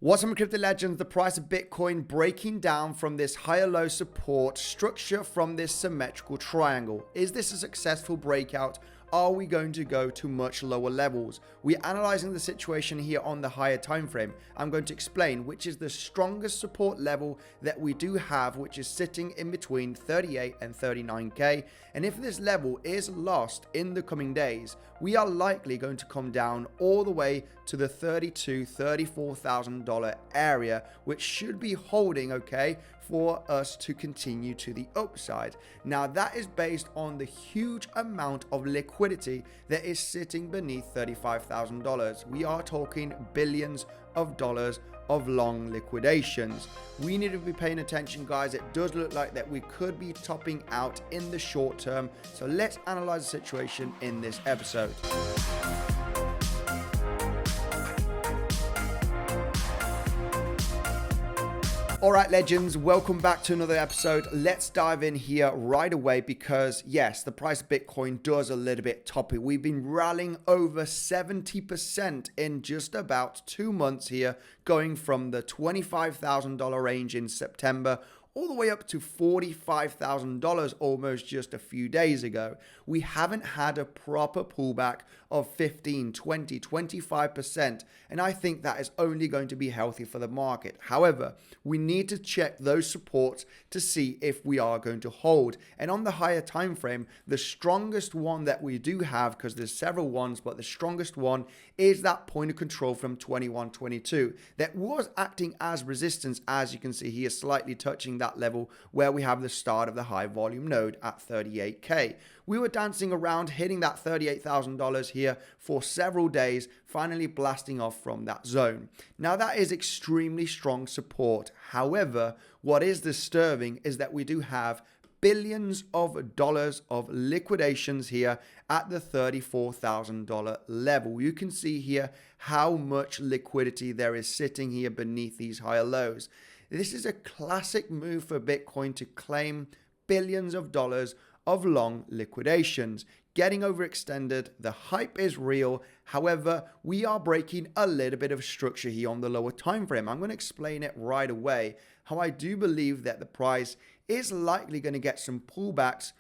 What's up, crypto legends? The price of Bitcoin breaking down from this higher low support structure from this symmetrical triangle. Is this a successful breakout? Are we going to go to much lower levels? We're analyzing the situation here on the higher time frame. I'm going to explain which is the strongest support level that we do have, which is sitting in between 38 and 39k. And if this level is lost in the coming days, we are likely going to come down all the way to the $34,000 area, which should be holding okay for us to continue to the upside. Now that is based on the huge amount of liquidity that is sitting beneath $35,000. We are talking billions of dollars of long liquidations. We need to be paying attention, guys. It does look like that we could be topping out in the short term. So let's analyze the situation in this episode. All right, legends, welcome back to another episode. Let's dive in here right away because, yes, the price of Bitcoin does a little bit toppy. We've been rallying over 70% in just about 2 months here, going from the $25,000 range in September all the way up to $45,000 almost just a few days ago. We haven't had a proper pullback of 15, 20, 25%, and I think that is only going to be healthy for the market. However, we need to check those supports to see if we are going to hold. And on the higher time frame, the strongest one that we do have, because there's several ones, but the strongest one is that point of control from 2122 that was acting as resistance, as you can see here, slightly touching that level where we have the start of the high volume node at 38k. We were dancing around hitting that $38,000 here for several days, finally blasting off from that zone. Now that is extremely strong support. However, what is disturbing is that we do have billions of dollars of liquidations here at the $34,000 level. You can see here how much liquidity there is sitting here beneath these higher lows. This is a classic move for Bitcoin to claim billions of dollars of long liquidations. Getting overextended, the hype is real. However, we are breaking a little bit of structure here on the lower time frame. I'm going to explain it right away, how I do believe that the price is likely going to get some pullbacks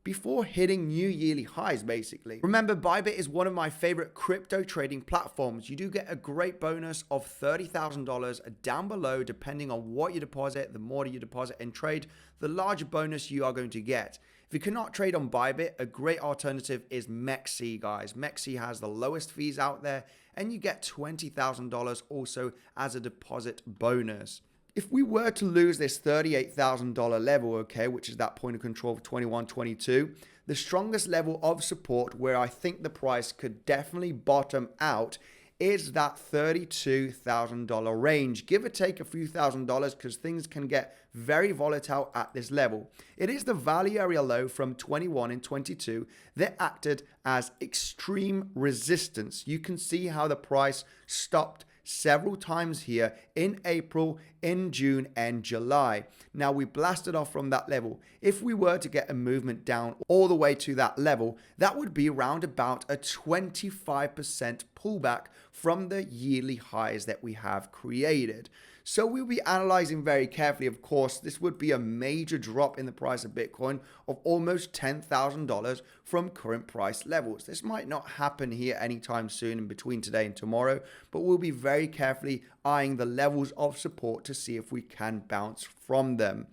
before hitting new yearly highs, basically. Remember, Bybit is one of my favorite crypto trading platforms. You do get a great bonus of $30,000 down below, depending on what you deposit. The more you deposit and trade, the larger bonus you are going to get. If you cannot trade on Bybit, a great alternative is MEXC, guys. MEXC has the lowest fees out there, and you get $20,000 also as a deposit bonus. If we were to lose this $38,000 level, okay, which is that point of control for 2122, the strongest level of support where I think the price could definitely bottom out is that $32,000 range. Give or take a few $1,000s because things can get very volatile at this level. It is the value area low from 21 and 22 that acted as extreme resistance. You can see how the price stopped several times here in April, in June, and July. Now we blasted off from that level. If we were to get a movement down all the way to that level, that would be around about a 25% pullback from the yearly highs that we have created. So we'll be analyzing very carefully. Of course, this would be a major drop in the price of Bitcoin of almost $10,000 from current price levels. This might not happen here anytime soon in between today and tomorrow, but we'll be very carefully eyeing the levels of support to see if we can bounce from them.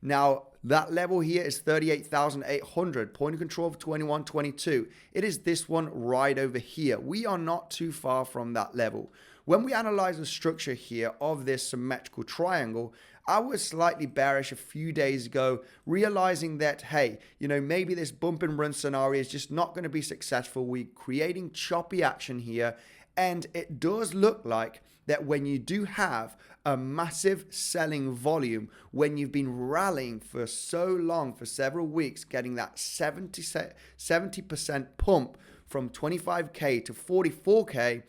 Now, that level here is 38,800, point of control of 2122. It is this one right over here. We are not too far from that level. When we analyze the structure here of this symmetrical triangle, I was slightly bearish a few days ago, realizing that, hey, maybe this bump and run scenario is just not going to be successful. We're creating choppy action here. And it does look like that when you do have a massive selling volume, when you've been rallying for so long, for several weeks, getting that 70% pump from 25k to 44k,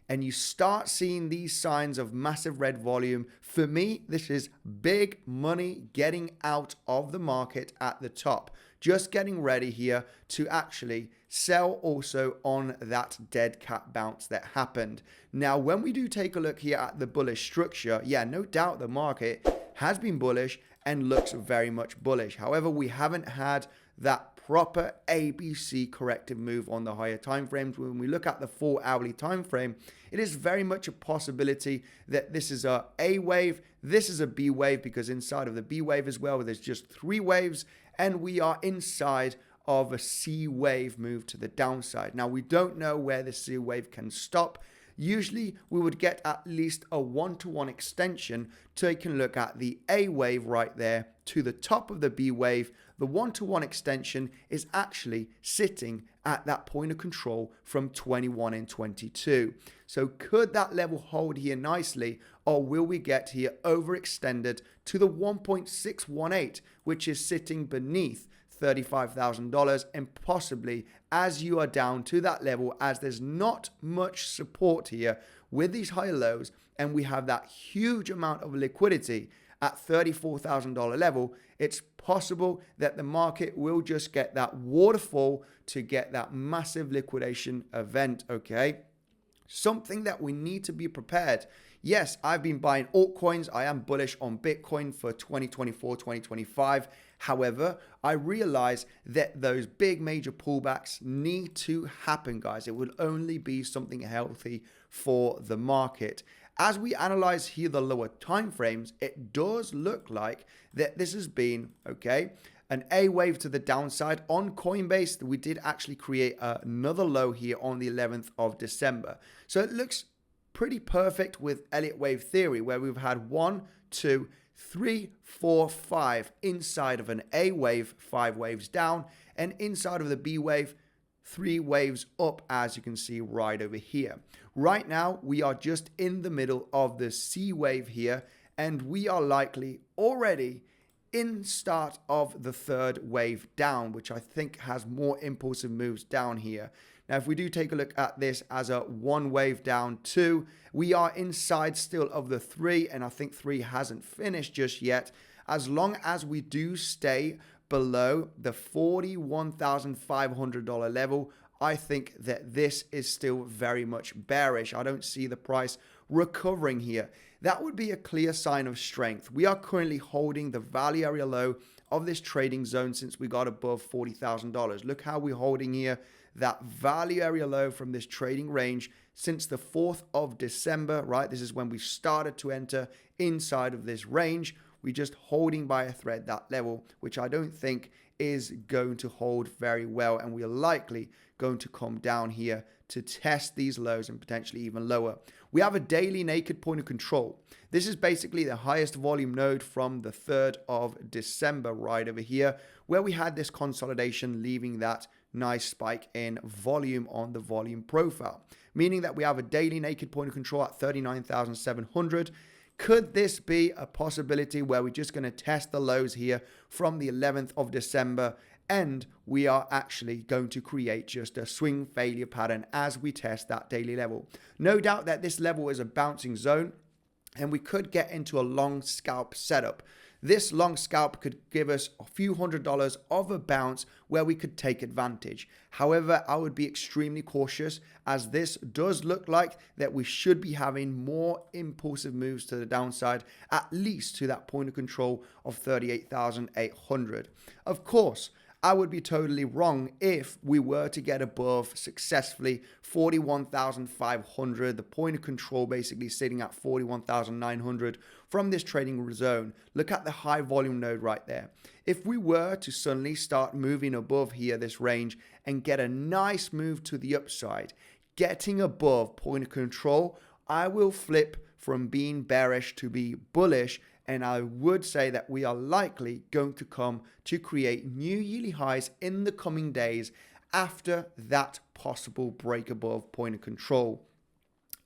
and you start seeing these signs of massive red volume, for me, this is big money getting out of the market at the top. just getting ready here to actually sell also on that dead cat bounce that happened. Now, when we do take a look here at the bullish structure, yeah, no doubt the market has been bullish and looks very much bullish. However, we haven't had that proper ABC corrective move on the higher time frames. When we look at the 4-hourly time frame, it is very much a possibility that this is a A wave, this is a B wave, because inside of the B wave as well, there's just 3 waves, and we are inside of a C wave move to the downside. Now, we don't know where the C wave can stop. Usually we would get at least a 1-to-1 extension, taking a look at the A wave right there to the top of the B wave. The 1-to-1 extension is actually sitting at that point of control from 21 and 22. So could that level hold here nicely, or will we get here overextended to the 1.618, which is sitting beneath $35,000, and possibly as you are down to that level, as there's not much support here with these higher lows, and we have that huge amount of liquidity at $34,000 level, it's possible that the market will just get that waterfall to get that massive liquidation event, okay? Something that we need to be prepared. Yes, I've been buying altcoins. I am bullish on Bitcoin for 2024, 2025. However, I realize that those big major pullbacks need to happen, guys. It will only be something healthy for the market. As we analyze here the lower time frames, it does look like that this has been, okay, an A wave to the downside. On Coinbase, we did actually create another low here on the 11th of December. So it looks pretty perfect with Elliott wave theory, where we've had 1, 2, 3, 4, 5 inside of an A wave, 5 waves down, and inside of the B wave, 3 waves up, as you can see right over here. Right now, we are just in the middle of the C wave here, and we are likely already in start of the 3rd wave down, which I think has more impulsive moves down here. Now, if we do take a look at this as a 1 wave down 2, we are inside still of the 3, and I think 3 hasn't finished just yet. As long as we do stay below the $41,500 level, I think that this is still very much bearish. I don't see the price recovering here. That would be a clear sign of strength. We are currently holding the value area low of this trading zone since we got above $40,000. Look how we're holding here that value area low from this trading range since the 4th of December, right? This is when we started to enter inside of this range. We're just holding by a thread that level, which I don't think is going to hold very well, and we are likely going to come down here to test these lows and potentially even lower. We have a daily naked point of control. This is basically the highest volume node from the 3rd of December right over here, where we had this consolidation, leaving that nice spike in volume on the volume profile, meaning that we have a daily naked point of control at 39,700. Could this be a possibility where we're just going to test the lows here from the 11th of December, and we are actually going to create just a swing failure pattern as we test that daily level? No doubt that this level is a bouncing zone, and we could get into a long scalp setup. This long scalp could give us a few $100s of a bounce where we could take advantage. However, I would be extremely cautious, as this does look like that we should be having more impulsive moves to the downside, at least to that point of control of 38,800. Of course, I would be totally wrong if we were to get above successfully 41,500, the point of control basically sitting at 41,900 from this trading zone. Look at the high volume node right there. If we were to suddenly start moving above here, this range, and get a nice move to the upside, getting above point of control, I will flip from being bearish to be bullish. And I would say that we are likely going to come to create new yearly highs in the coming days after that possible break above point of control.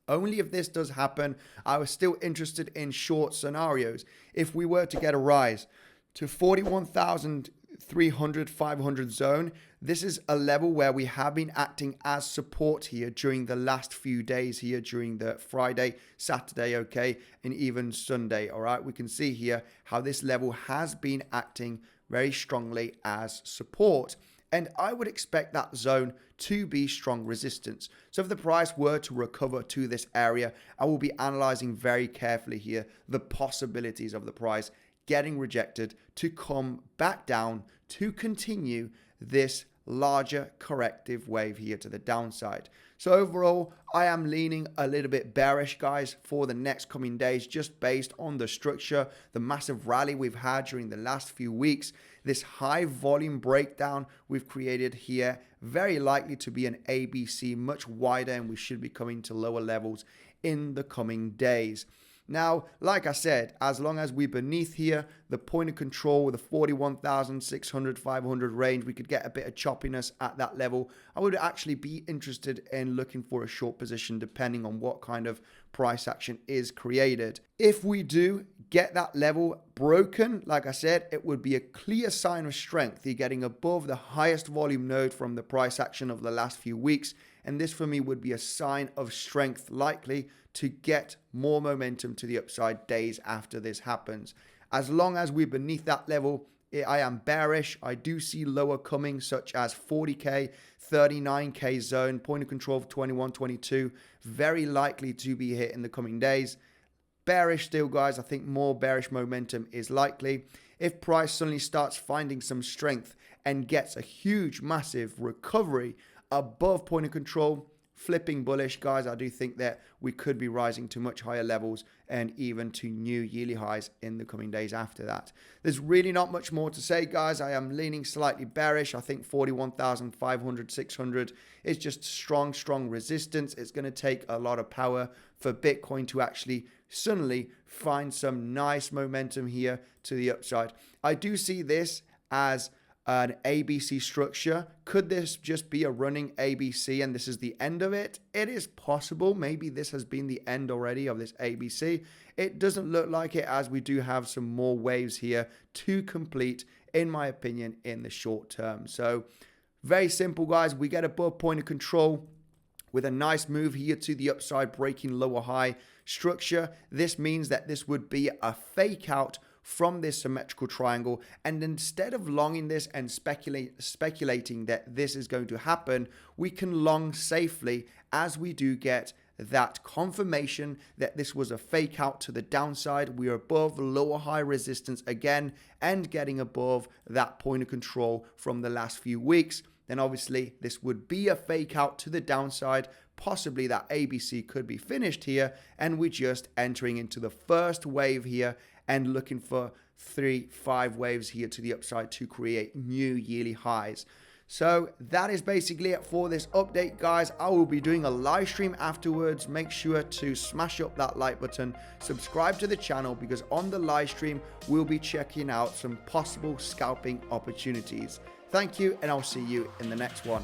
Only if this does happen, I was still interested in short scenarios. If we were to get a rise to 41,000 300, 500 zone. This is a level where we have been acting as support here during the last few days here, during the Friday, Saturday, okay, and even Sunday, all right? We can see here how this level has been acting very strongly as support. And I would expect that zone to be strong resistance. So if the price were to recover to this area, I will be analyzing very carefully here the possibilities of the price getting rejected to come back down to continue this larger corrective wave here to the downside. So overall, I am leaning a little bit bearish, guys, for the next coming days, just based on the structure, the massive rally we've had during the last few weeks, this high volume breakdown we've created here, very likely to be an ABC much wider, and we should be coming to lower levels in the coming days. Now, like I said, as long as we're beneath here, the point of control with the 41,600, 500 range, we could get a bit of choppiness at that level. I would actually be interested in looking for a short position depending on what kind of price action is created. If we do get that level broken, like I said, it would be a clear sign of strength. You're getting above the highest volume node from the price action of the last few weeks. And this for me would be a sign of strength, likely to get more momentum to the upside days after this happens. As long as we're beneath that level, I am bearish. I do see lower coming, such as 40K, 39K zone, point of control of 21, 22, very likely to be hit in the coming days. Bearish still, guys. I think more bearish momentum is likely. If price suddenly starts finding some strength and gets a huge, massive recovery above point of control, flipping bullish, guys. I do think that we could be rising to much higher levels and even to new yearly highs in the coming days after that. There's really not much more to say, guys. I am leaning slightly bearish. I think 41,500, 600 is just strong resistance. It's going to take a lot of power for Bitcoin to actually suddenly find some nice momentum here to the upside. I do see this as an ABC structure. Could this just be a running ABC and this is the end of it? It is possible. Maybe this has been the end already of this ABC. It doesn't look like it, as we do have some more waves here to complete, in my opinion, in the short term. So very simple, guys. We get above point of control with a nice move here to the upside, breaking lower high structure. This means that this would be a fake out from this symmetrical triangle, and instead of longing this and speculating that this is going to happen, we can long safely as we do get that confirmation that this was a fake out to the downside. We are above lower high resistance again and getting above that point of control from the last few weeks. Then obviously this would be a fake out to the downside. Possibly that ABC could be finished here, and we're just entering into the first wave here and looking for 3-5 waves here to the upside to create new yearly highs. So that is basically it for this update, guys. I will be doing a live stream afterwards. Make sure to smash up that like button, subscribe to the channel, because on the live stream we'll be checking out some possible scalping opportunities. Thank you, and I'll see you in the next one.